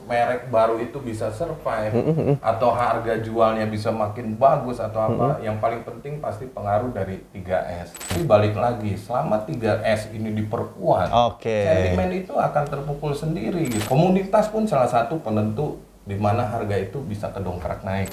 merek baru itu bisa survive atau harga jualnya bisa makin bagus atau apa, yang paling penting pasti pengaruh dari 3S. Tapi balik lagi, selama 3S ini diperkuat, sentimen itu akan terpukul sendiri. Komoditas pun salah satu penentu di mana harga itu bisa kedongkrak naik.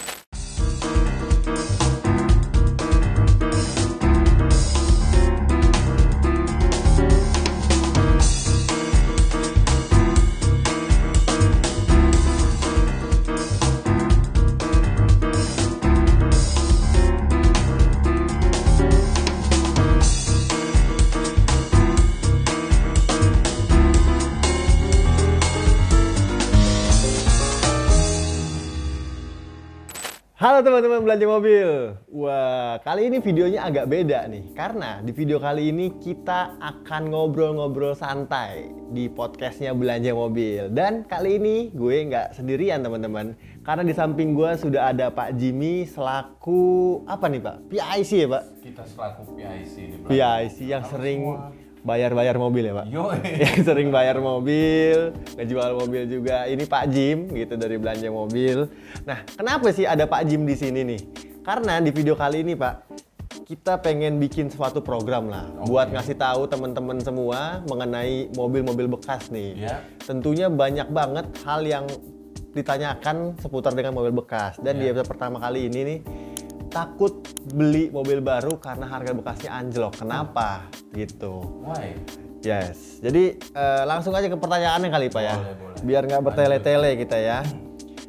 Halo teman-teman belanja mobil. Wah, kali ini videonya agak beda nih. Karena di video kali ini kita akan ngobrol-ngobrol santai di podcastnya Belanja Mobil. Dan kali ini gue nggak sendirian teman-teman. Karena di samping gue sudah ada Pak Jimmy selaku apa nih Pak? PIC ya Pak? Kita selaku PIC di Belanja. PIC yang sering bayar-bayar mobil ya Pak? Yo, yang sering bayar mobil, ngejual mobil juga. Ini Pak Jim gitu dari Belanja Mobil. Nah, kenapa sih ada Pak Jim di sini nih? Karena di video kali ini Pak, kita pengen bikin suatu program lah buat ngasih tahu teman-teman semua mengenai mobil-mobil bekas nih. Tentunya banyak banget hal yang ditanyakan seputar dengan mobil bekas. Dan di episode pertama kali ini nih, takut beli mobil baru karena harga bekasnya anjlok. Kenapa? Gitu. Why? Yes. Jadi langsung aja ke pertanyaannya kali Pak ya. Boleh. Biar nggak bertele-tele kita ya.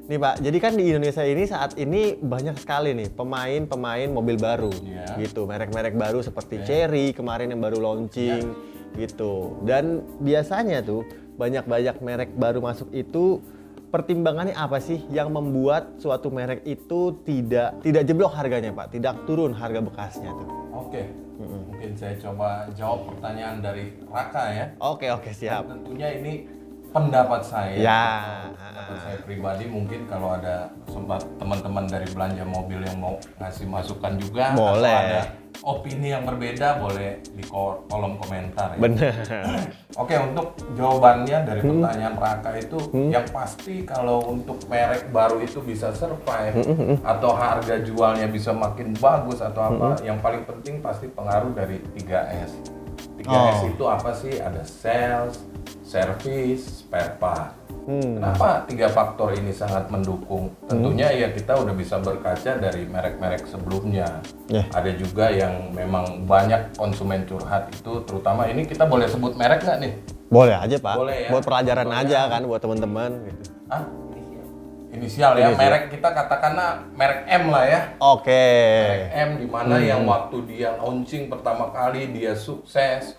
Nih Pak, jadi kan di Indonesia ini saat ini banyak sekali nih pemain mobil baru. Gitu. Merek-merek baru seperti Chery kemarin yang baru launching gitu. Dan biasanya tuh banyak merek baru masuk itu, pertimbangannya apa sih yang membuat suatu merek itu tidak jeblok harganya Pak, tidak turun harga bekasnya tuh? Mungkin saya coba jawab pertanyaan dari Raka ya. Oke, siap. Dan tentunya ini pendapat saya. Pendapat saya pribadi, mungkin kalau ada teman-teman dari Belanja Mobil yang mau ngasih masukan juga, boleh. Atau ada opini yang berbeda, boleh di kolom komentar ya. Bener. Oke, untuk jawabannya dari pertanyaan Raka itu, yang pasti kalau untuk merek baru itu bisa survive atau harga jualnya bisa makin bagus atau apa, yang paling penting pasti pengaruh dari 3S. 3S itu apa sih? Ada sales, service, spare part. Kenapa 3 faktor ini sangat mendukung? Tentunya ya kita udah bisa berkaca dari merek-merek sebelumnya. Ada juga yang memang banyak konsumen curhat itu, terutama ini kita boleh sebut merek nggak nih? Boleh aja Pak. Boleh ya. Buat pelajaran aja kan buat teman-teman gitu. Inisial ya, merek kita katakanlah merek M lah ya. Merek M di mana yang waktu dia launching pertama kali dia sukses,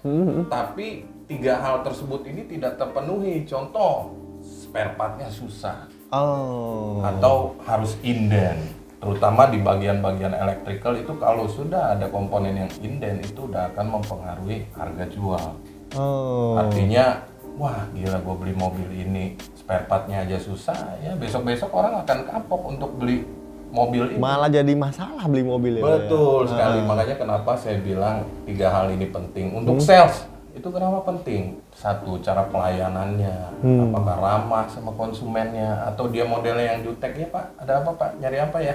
tapi 3 hal tersebut ini tidak terpenuhi. Contoh, spare partnya susah, atau harus inden. Terutama di bagian-bagian electrical itu kalau sudah ada komponen yang inden itu udah akan mempengaruhi harga jual. Artinya, wah gila gue beli mobil ini spare partnya aja susah, ya besok-besok orang akan kapok untuk beli mobil ini. Malah jadi masalah beli mobil ya. Betul sekali, makanya kenapa saya bilang 3 hal ini penting. Untuk sales, itu kenapa penting? Satu, cara pelayanannya, apakah ramah sama konsumennya, atau dia modelnya yang jutek ya Pak, ada apa Pak, nyari apa ya?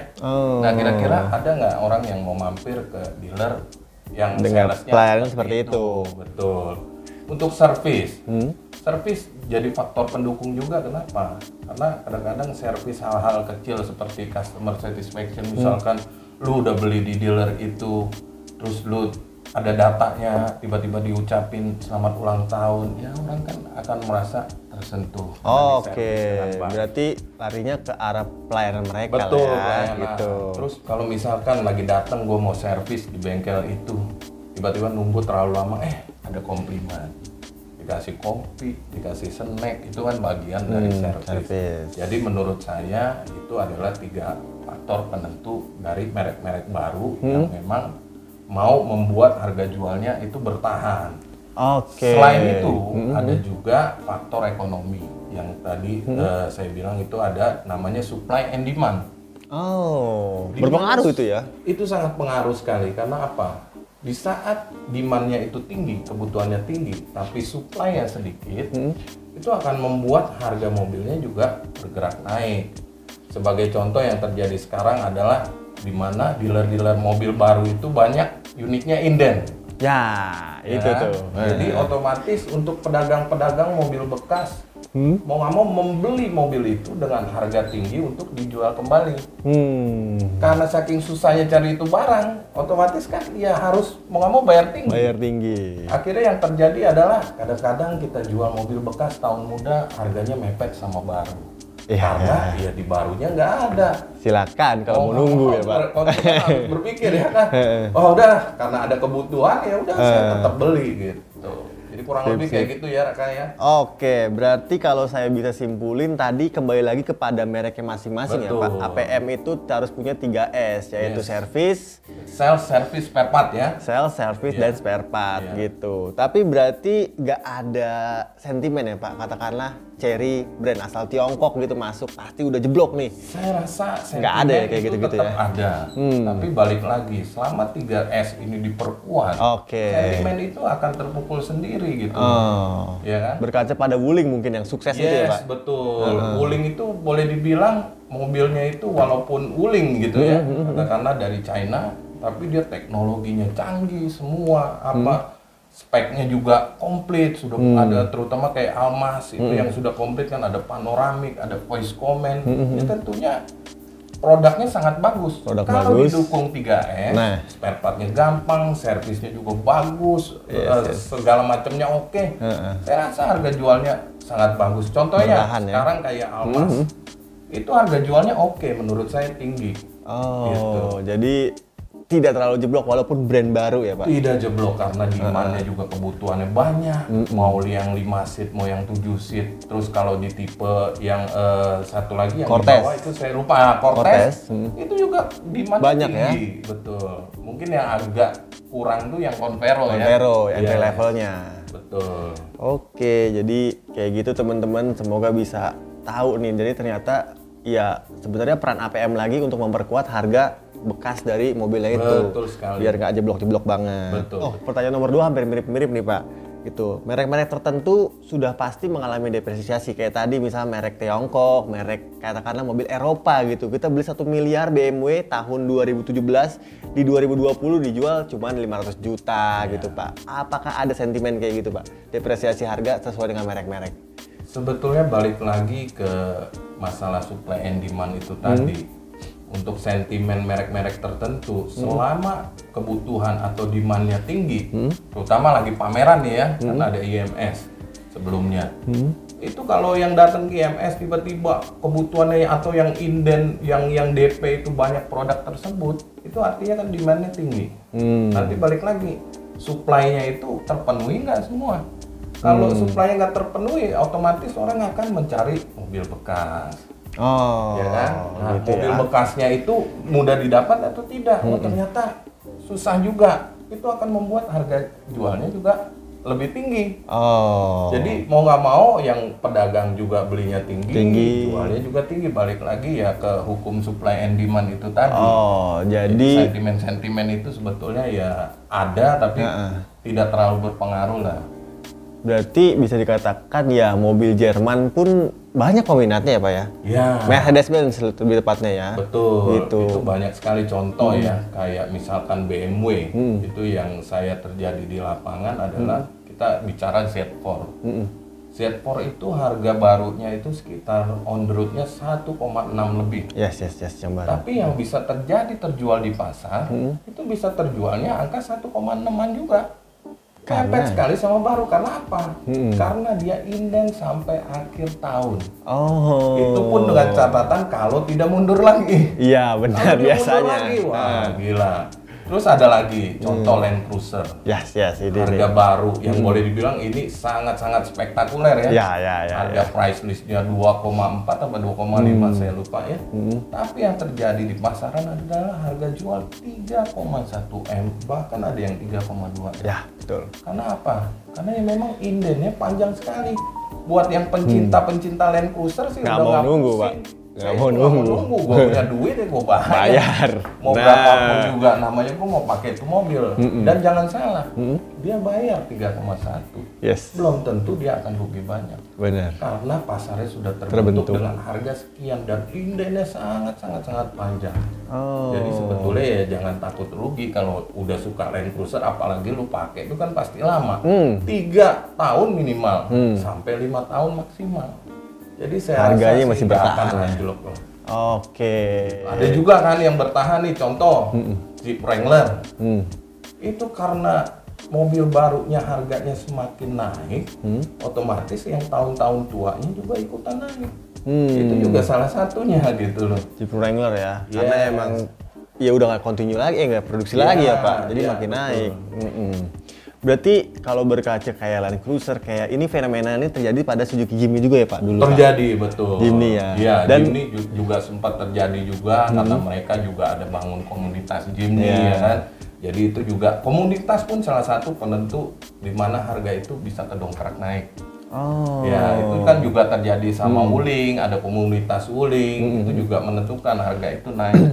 Nah kira-kira ada nggak orang yang mau mampir ke dealer yang dengan pelayanan seperti itu? Betul. Untuk servis, servis jadi faktor pendukung juga. Kenapa? Karena kadang-kadang servis hal-hal kecil seperti customer satisfaction, misalkan lu udah beli di dealer itu, terus lu ada datanya, tiba-tiba diucapin selamat ulang tahun, ya orang kan akan merasa tersentuh. Berarti larinya ke arah pelayanan mereka. Betul, lah ya, gitu. Terus kalau misalkan lagi datang gue mau servis di bengkel itu, tiba-tiba nunggu terlalu lama, ada komplimen, dikasih kopi, dikasih snack, itu kan bagian dari servis. Jadi menurut saya itu adalah 3 faktor penentu dari merek-merek baru yang memang mau membuat harga jualnya itu bertahan. Selain itu ada juga faktor ekonomi yang tadi saya bilang itu ada namanya supply and demand. Berpengaruh itu ya? Itu sangat pengaruh sekali. Karena apa? Di saat demand-nya itu tinggi, kebutuhannya tinggi, tapi supply-nya sedikit, itu akan membuat harga mobilnya juga bergerak naik. Sebagai contoh yang terjadi sekarang adalah di mana dealer-dealer mobil baru itu banyak unitnya inden. Ya, itu tuh. Jadi otomatis untuk pedagang-pedagang mobil bekas mau nggak mau membeli mobil itu dengan harga tinggi untuk dijual kembali. Karena saking susahnya cari itu barang, otomatis kan ya harus mau nggak mau bayar tinggi. Bayar tinggi. Akhirnya yang terjadi adalah kadang-kadang kita jual mobil bekas tahun muda harganya mepet sama baru. Karena ya di barunya nggak ada. Silakan kalau mau nunggu ya Pak. Konsumen harus berpikir ya kan. Oh udah, karena ada kebutuhan ya udah saya tetap beli gitu. Jadi kurang lebih kayak gitu ya Raka ya. Oke, berarti kalau saya bisa simpulin tadi kembali lagi kepada mereknya masing-masing ya Pak. APM itu harus punya 3S, yaitu service, sales, service, spare part ya. Sales, service, dan spare part gitu. Tapi berarti nggak ada sentimen ya Pak, katakanlah Chery brand asal Tiongkok gitu masuk pasti udah jeblok nih. Saya rasa nggak ada ya kayak gitu-gitu ya. Ada. Tapi balik lagi, selama 3S ini diperkuat, sentimen itu akan terpukul sendiri gitu. Ya kan? Berkaca pada Wuling mungkin yang sukses itu ya Pak. Betul. Wuling itu boleh dibilang mobilnya itu walaupun Wuling gitu ya, karena dari China, tapi dia teknologinya canggih semua speknya juga komplit, sudah ada terutama kayak Almas itu yang sudah komplit kan, ada panoramik, ada voice comment, ya tentunya produknya sangat bagus. Kalau didukung 3S, spare partnya gampang, servisnya juga bagus, segala macamnya oke. Saya rasa harga jualnya sangat bagus. Contohnya sekarang kayak Almas, itu harga jualnya oke, menurut saya tinggi. Gitu. Jadi tidak terlalu jeblok walaupun brand baru ya Pak? Tidak jeblok karena demand-nya juga kebutuhannya banyak. Mau yang 5 seat, mau yang 7 seat. Terus kalau di tipe yang satu lagi yang Cortez. di bawah itu saya lupa, Cortez. Itu juga demand banyak tinggi. Ya? Betul. Mungkin yang agak kurang tuh yang Convero ya. Convero, entry levelnya. Betul. Oke, jadi kayak gitu teman-teman, semoga bisa tahu nih. Jadi ternyata ya sebenarnya peran APM lagi untuk memperkuat harga bekas dari mobilnya itu. Betul sekali. Biar nggak jeblok-jeblok banget. Betul. Pertanyaan nomor 2 hampir mirip-mirip nih Pak. Gitu. Merek-merek tertentu sudah pasti mengalami depresiasi. Kayak tadi misalnya merek Tiongkok, merek katakanlah mobil Eropa gitu. Kita beli 1 miliar BMW tahun 2017, di 2020 dijual cuma 500 juta gitu Pak. Apakah ada sentimen kayak gitu Pak? Depresiasi harga sesuai dengan merek-merek? Sebetulnya balik lagi ke masalah supply and demand itu tadi. Untuk sentimen merek-merek tertentu, selama kebutuhan atau demand-nya tinggi, terutama lagi pameran nih ya, karena ada IMS sebelumnya. Itu kalau yang datang ke IMS tiba-tiba kebutuhannya atau yang inden, yang DP itu banyak produk tersebut, itu artinya kan demand-nya tinggi. Nanti balik lagi, supply-nya itu terpenuhi nggak semua? Kalau supply-nya nggak terpenuhi, otomatis orang akan mencari mobil bekas. Ya kan? Nah, gitu mobil bekasnya itu mudah didapat atau tidak? Ternyata susah juga. Itu akan membuat harga jualnya juga lebih tinggi. Jadi mau nggak mau yang pedagang juga belinya tinggi, jualnya juga tinggi. Balik lagi ya ke hukum supply and demand itu tadi. Jadi sentimen-sentimen itu sebetulnya ya ada, tapi tidak terlalu berpengaruh lah. Berarti bisa dikatakan ya mobil Jerman pun banyak peminatnya ya Pak ya? Ya. Mercedes-Benz lebih tepatnya ya? Betul, itu banyak sekali contoh ya. Kayak misalkan BMW, itu yang saya terjadi di lapangan adalah kita bicara Z4. Z4 itu harga barunya itu sekitar on the road-nya 1,6 lebih. Yes, jambar. Tapi yang bisa terjual di pasar, itu bisa terjualnya angka 1,6an juga. Mepet sekali sama baru, karena apa? Karena dia inden sampai akhir tahun. Itu pun dengan catatan kalau tidak mundur lagi. Iya benar biasanya. Lagi, wah gila. Terus ada lagi contoh Land Cruiser. Yes, ini harga baru yang boleh dibilang ini sangat-sangat spektakuler ya. Harga price listnya 2,4 atau 2,5 saya lupa ya. Tapi yang terjadi di pasaran adalah harga jual 3,1 M, bahkan ada yang 3,2 M. Ya, betul. Karena apa? Karena ya memang indennya panjang sekali. Buat yang pencinta Land Cruiser sih nggak mau nunggu, Pak. Nggak mau nunggu. Gue punya duit ya gue bayar. Mau berapapun juga namanya gue mau pakai itu mobil. Dan jangan salah, dia bayar 3,1. Yes. Belum tentu dia akan rugi banyak. Benar. Karena pasarnya sudah terbentuk dengan harga sekian dan indenya sangat panjang. Jadi sebetulnya ya jangan takut rugi kalau udah suka Land Cruiser, apalagi lu pakai itu kan pasti lama. 3 tahun minimal sampai 5 tahun maksimal. Jadi saya harganya rasa masih bertahan. Oke. Ada juga kan yang bertahan nih, contoh Jeep Wrangler. Itu karena mobil barunya harganya semakin naik, otomatis yang tahun-tahun tuanya juga ikutan naik. Itu juga salah satunya gitu loh. Jeep Wrangler ya, karena emang ya udah nggak continue lagi, nggak produksi lagi ya Pak, jadi makin betul. Naik. Berarti kalau berkaca kayak Land Cruiser, kayak ini fenomena ini terjadi pada Suzuki Jimny juga ya Pak dulu? Terjadi, Pak? Betul. Jimny ya? Iya, dan Jimny juga sempat terjadi juga, karena mereka juga ada bangun komunitas Jimny ya kan. Jadi itu juga, komunitas pun salah satu penentu di mana harga itu bisa kedongkrak naik. Ya, itu kan juga terjadi sama Wuling, ada komunitas Wuling, itu juga menentukan harga itu naik.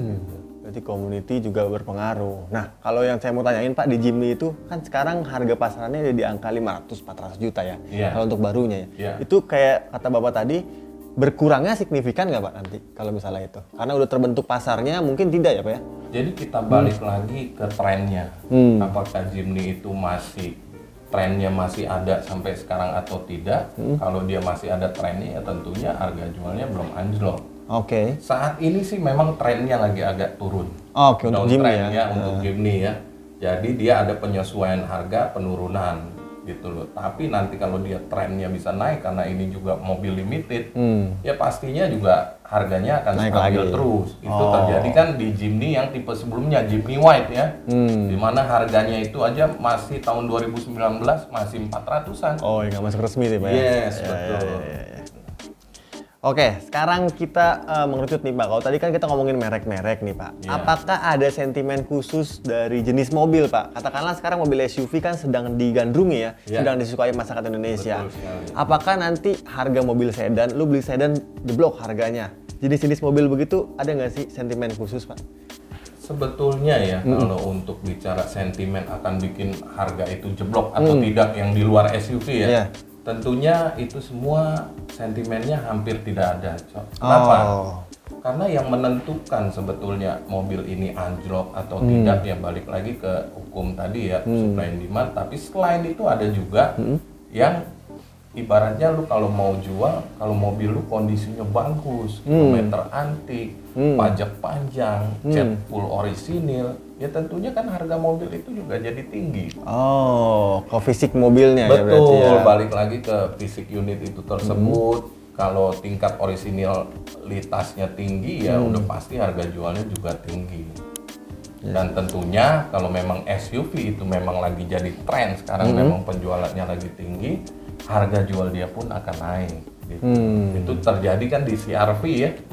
Berarti community juga berpengaruh. Nah, kalau yang saya mau tanyain Pak, di Jimny itu kan sekarang harga pasarannya ada di angka 500-400 juta ya, kalau untuk barunya ya. Itu kayak kata Bapak tadi, berkurangnya signifikan nggak Pak nanti kalau misalnya itu? Karena udah terbentuk pasarnya, mungkin tidak ya Pak ya? Jadi kita balik lagi ke trennya. Apakah Jimny itu trennya masih ada sampai sekarang atau tidak? Kalau dia masih ada trennya, ya tentunya harga jualnya belum anjlok. Saat ini sih memang trennya lagi agak turun. Untuk Jimny ya. Untuk Jimny ya. Jadi dia ada penyesuaian harga, penurunan gitu loh. Tapi nanti kalau dia trennya bisa naik karena ini juga mobil limited, ya pastinya juga harganya akan naik stabil lagi terus. Itu terjadi kan di Jimny yang tipe sebelumnya, Jimny White ya. Dimana harganya itu aja masih tahun 2019 masih 400-an. Ya nggak masuk resmi sih Pak ya? Yes, betul. Oke, sekarang kita mengerucut nih Pak. Kalau tadi kan kita ngomongin merek-merek nih Pak. Apakah ada sentimen khusus dari jenis mobil Pak? Katakanlah sekarang mobil SUV kan sedang digandrungi ya, sedang disukai masyarakat Indonesia. Apakah nanti harga mobil sedan, lu beli sedan jeblok harganya? Jenis-jenis mobil begitu ada nggak sih sentimen khusus Pak? Sebetulnya ya, kalau untuk bicara sentimen akan bikin harga itu jeblok atau tidak yang di luar SUV ya. Tentunya itu semua sentimennya hampir tidak ada. Kenapa? Karena yang menentukan sebetulnya mobil ini anjlok atau tidak ya balik lagi ke hukum tadi ya, supply and demand. Tapi selain itu ada juga yang ibaratnya lu kalau mau jual, kalau mobil lu kondisinya bagus, kilometer antik, pajak panjang, cat full orisinil, ya tentunya kan harga mobil itu juga jadi tinggi. Ke fisik mobilnya. Betul, ya berarti ya. Balik lagi ke fisik unit itu tersebut. Kalau tingkat orisinilitasnya tinggi ya udah pasti harga jualnya juga tinggi. Dan tentunya kalau memang SUV itu memang lagi jadi tren sekarang, memang penjualannya lagi tinggi, harga jual dia pun akan naik. Gitu. Itu terjadi kan di CR-V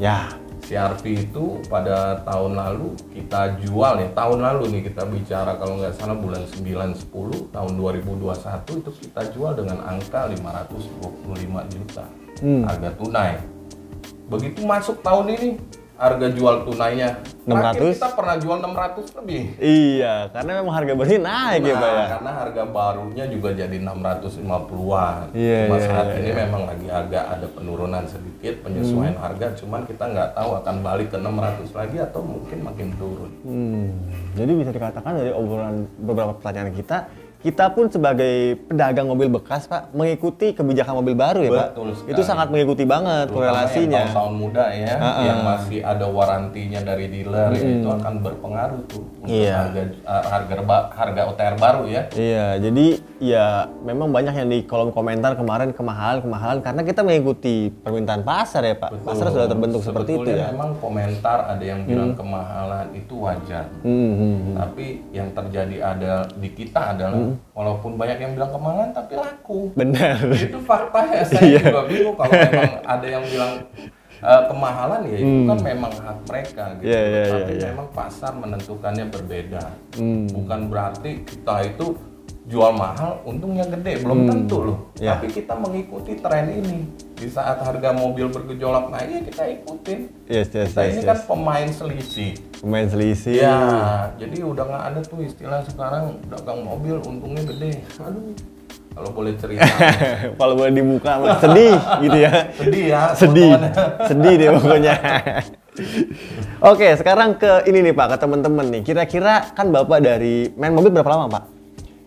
ya. CR-V itu pada tahun lalu kita jual ya, tahun lalu nih kita bicara kalau nggak salah bulan 9-10 tahun 2021 itu kita jual dengan angka 525 juta harga tunai. Begitu masuk tahun ini harga jual tunainya 600, kita pernah jual 600 lebih. Iya, karena memang harga barunya naik ya Pak ya. Karena harga barunya juga jadi 650-an. Cuma saat ini memang lagi agak ada penurunan sedikit, penyesuaian harga, cuman kita nggak tahu akan balik ke 600 lagi atau mungkin makin turun. Jadi bisa dikatakan dari obrolan beberapa pertanyaan kita pun sebagai pedagang mobil bekas Pak mengikuti kebijakan mobil baru ya Pak. Betul sekali. Itu sangat mengikuti banget korelasinya. Yang tahun muda ya, yang masih ada warantinya dari dealer ya, itu akan berpengaruh tuh untuk harga OTR baru ya. Iya, jadi ya memang banyak yang di kolom komentar kemarin kemahalan karena kita mengikuti permintaan pasar ya Pak. Betul. Pasar sudah terbentuk seperti itu ya. Memang komentar ada yang bilang kemahalan itu wajar. Tapi yang terjadi di kita adalah walaupun banyak yang bilang kemahalan tapi laku. Benar. Itu fakta ya, saya juga bingung kalau memang ada yang bilang kemahalan ya itu kan memang hak mereka gitu. Tapi memang pasar menentukannya berbeda. Bukan berarti kita itu jual mahal, untungnya gede, belum tentu loh. Tapi kita mengikuti tren ini. Di saat harga mobil bergejolak naik, ya kita ikutin. Kita ini kan pemain selisih. Pemain selisih. Ya, jadi udah nggak ada tuh istilah sekarang dagang mobil untungnya gede. Aduh, kalau boleh cerita. Kalau boleh dibuka, sedih gitu ya. Sedih ya. Sedih deh pokoknya. Oke, sekarang ke ini nih Pak, ke teman-teman nih. Kira-kira kan Bapak dari main mobil berapa lama Pak?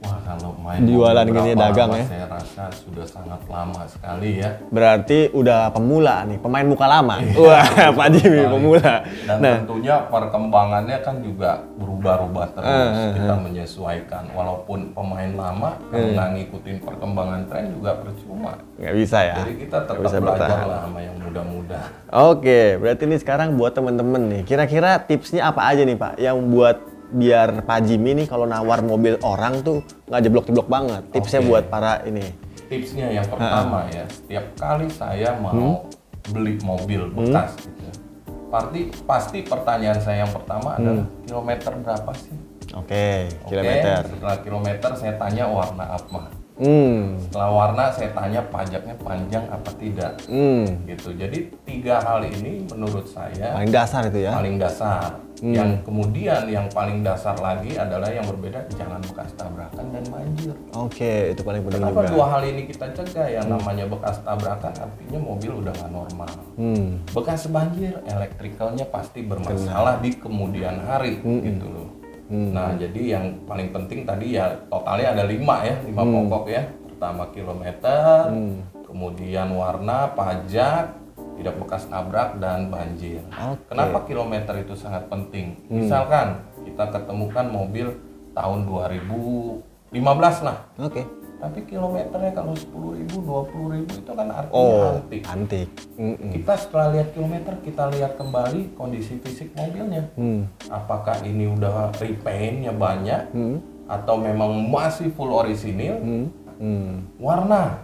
Wah, kalau main jualan gini dagang ya. Saya rasa sudah sangat lama sekali ya. Berarti udah pemula nih, pemain muka lama. Wah, Pak Jimmy pemula. Dan tentunya perkembangannya kan juga berubah-ubah terus. Kita menyesuaikan. Walaupun pemain lama, kalau nggak ngikutin perkembangan tren juga percuma. Nggak bisa ya. Jadi kita tetap belajar lah sama yang muda-muda. Oke, berarti ini sekarang buat temen-temen nih. Kira-kira tipsnya apa aja nih Pak yang buat biar Pak Jimmy nih kalau nawar mobil orang tuh nggak jeblok-jeblok banget. Tipsnya buat para ini. Tipsnya yang pertama ya, setiap kali saya mau beli mobil bekas gitu. Pasti pertanyaan saya yang pertama adalah kilometer berapa sih? Kilometer. Setelah kilometer saya tanya warna apa. Setelah warna saya tanya pajaknya panjang apa tidak. Gitu. Jadi 3 hal ini menurut saya paling dasar itu ya. Paling dasar. Yang kemudian yang paling dasar lagi adalah yang berbeda, jangan bekas tabrakan dan banjir. Itu paling penting juga. Kenapa 2 hal ini kita cegah? Yang namanya bekas tabrakan artinya mobil udah nggak normal. Bekas banjir, elektrikalnya pasti bermasalah di kemudian hari gitu loh. Nah, jadi yang paling penting tadi ya totalnya ada 5 ya, 5 pokok ya. Pertama kilometer, kemudian warna, pajak, tidak bekas nabrak, dan banjir. Kenapa kilometer itu sangat penting? Misalkan kita ketemukan mobil tahun 2015 lah. Tapi kilometernya kalau 10.000, 20.000 itu kan artinya antik. Kita setelah lihat kilometer, kita lihat kembali kondisi fisik mobilnya. Apakah ini udah repaintnya banyak atau memang masih full orisinil? Warna,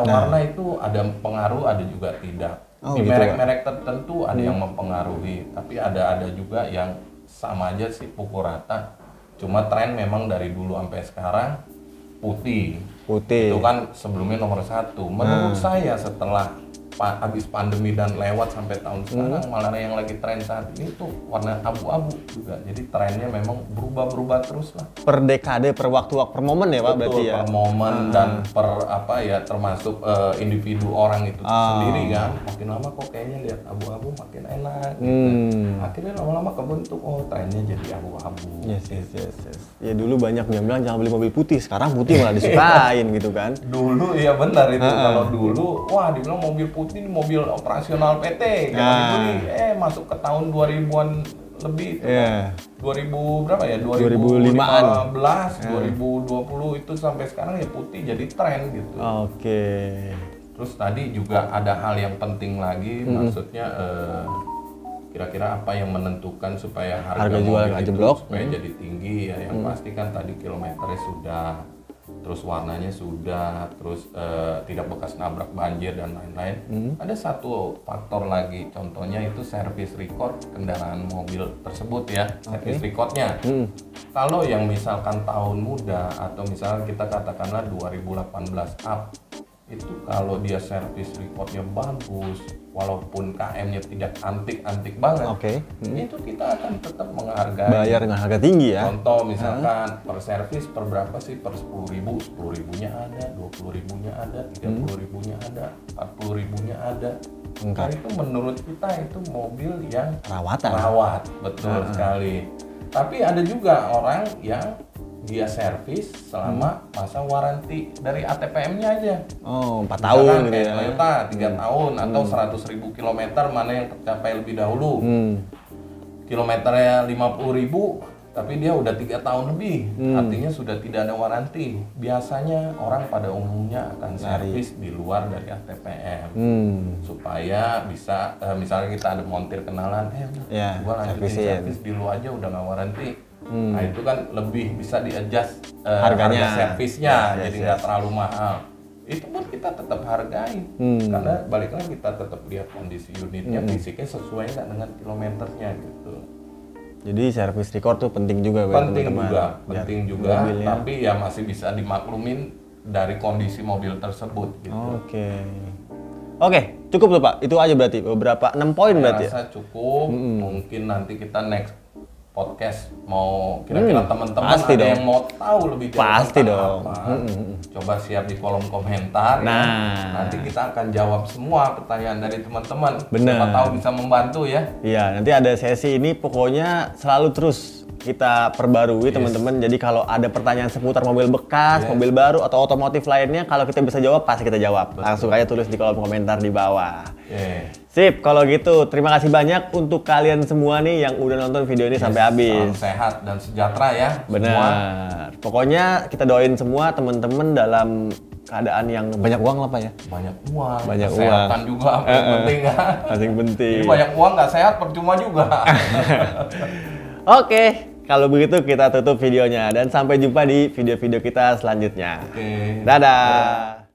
warna itu ada pengaruh, ada juga tidak. Di merek-merek tertentu ada yang mempengaruhi, tapi ada juga yang sama aja sih, pukul rata. Cuma tren memang dari dulu sampai sekarang putih. Itu kan sebelumnya nomor 1. Menurut saya setelah habis pandemi dan lewat sampai tahun sekarang, malah yang lagi tren saat ini tuh warna abu-abu juga. Jadi trennya memang berubah-berubah terus lah. Per dekade, per waktu, per momen ya Pak. Betul, berarti ya. Per momen dan per termasuk individu orang itu sendiri kan. Makin lama kok kayaknya lihat abu-abu makin enak. Gitu. Akhirnya lama-lama kebentuk trennya jadi abu-abu. Yes. Ya dulu banyak yang bilang jangan beli mobil putih, sekarang putih malah disukain gitu kan. Dulu ya benar itu. Kalau dulu dibilang mobil putih ini mobil operasional PT, masuk ke tahun 2000-an lebih itu. 2000 berapa ya? 2015, 2020 itu sampai sekarang ya putih jadi tren gitu. Terus tadi juga ada hal yang penting lagi, maksudnya kira-kira apa yang menentukan supaya harga jual nggak jeblok supaya jadi tinggi ya. Yang pasti kan tadi kilometernya sudah, terus warnanya sudah, terus tidak bekas nabrak, banjir dan lain-lain. Ada satu faktor lagi, contohnya itu service record kendaraan mobil tersebut ya, service recordnya. Kalau yang misalkan tahun muda atau misalkan kita katakanlah 2018 up, itu kalau dia service recordnya bagus, walaupun KM-nya tidak antik-antik banget, itu kita akan tetap menghargai. Bayar dengan harga tinggi ya. Contoh misalkan per servis per berapa sih? Per 10.000, 10.000-nya ada, 20.000-nya ada, 30.000-nya ada, 40.000-nya ada. Nah, itu menurut kita itu mobil yang rawat, betul sekali. Tapi ada juga orang yang dia servis selama masa waranti dari ATPM-nya aja. 4 tahun gitu ya. Toyota 3 tahun atau 100.000 kilometer, mana yang tercapai lebih dahulu. Kilometernya 50.000 tapi dia udah 3 tahun lebih, artinya sudah tidak ada waranti. Biasanya orang pada umumnya akan servis di luar dari ATPM supaya bisa misalnya kita ada montir kenalan, gua lanjutin servis di luar aja udah nggak waranti. Nah itu kan lebih bisa di-adjust harga servisnya, jadi nggak terlalu mahal. Itu pun kita tetap hargai, karena balik lagi kita tetap lihat kondisi unitnya, fisiknya sesuai nggak dengan kilometernya gitu. Jadi service record tuh penting juga buat teman-teman. Penting juga, tapi ya masih bisa dimaklumin dari kondisi mobil tersebut gitu. Oke, cukup tuh Pak. Itu aja berarti beberapa 6 poin berarti ya. Saya rasa cukup. Mungkin nanti kita next podcast mau kira-kira teman-teman ada yang mau tahu lebih jauh tentang apa. Coba siap di kolom komentar ya. Nanti kita akan jawab semua pertanyaan dari teman-teman. Siapa tahu bisa membantu ya. Iya, nanti ada sesi ini pokoknya selalu terus kita perbarui teman-teman. Jadi kalau ada pertanyaan seputar mobil bekas, mobil baru atau otomotif lainnya, kalau kita bisa jawab pasti kita jawab. Langsung aja tulis di kolom komentar di bawah. Sip, kalau gitu terima kasih banyak untuk kalian semua nih yang udah nonton video ini sampai habis. Salam sehat dan sejahtera ya. Benar. Semua. Pokoknya kita doain semua teman-teman dalam keadaan yang banyak uang lah Pak ya. Banyak uang. Banyak kesehatan uang. juga penting kan. Paling penting. Jadi banyak uang nggak sehat percuma juga. Oke, kalau begitu kita tutup videonya dan sampai jumpa di video-video kita selanjutnya. Dadah.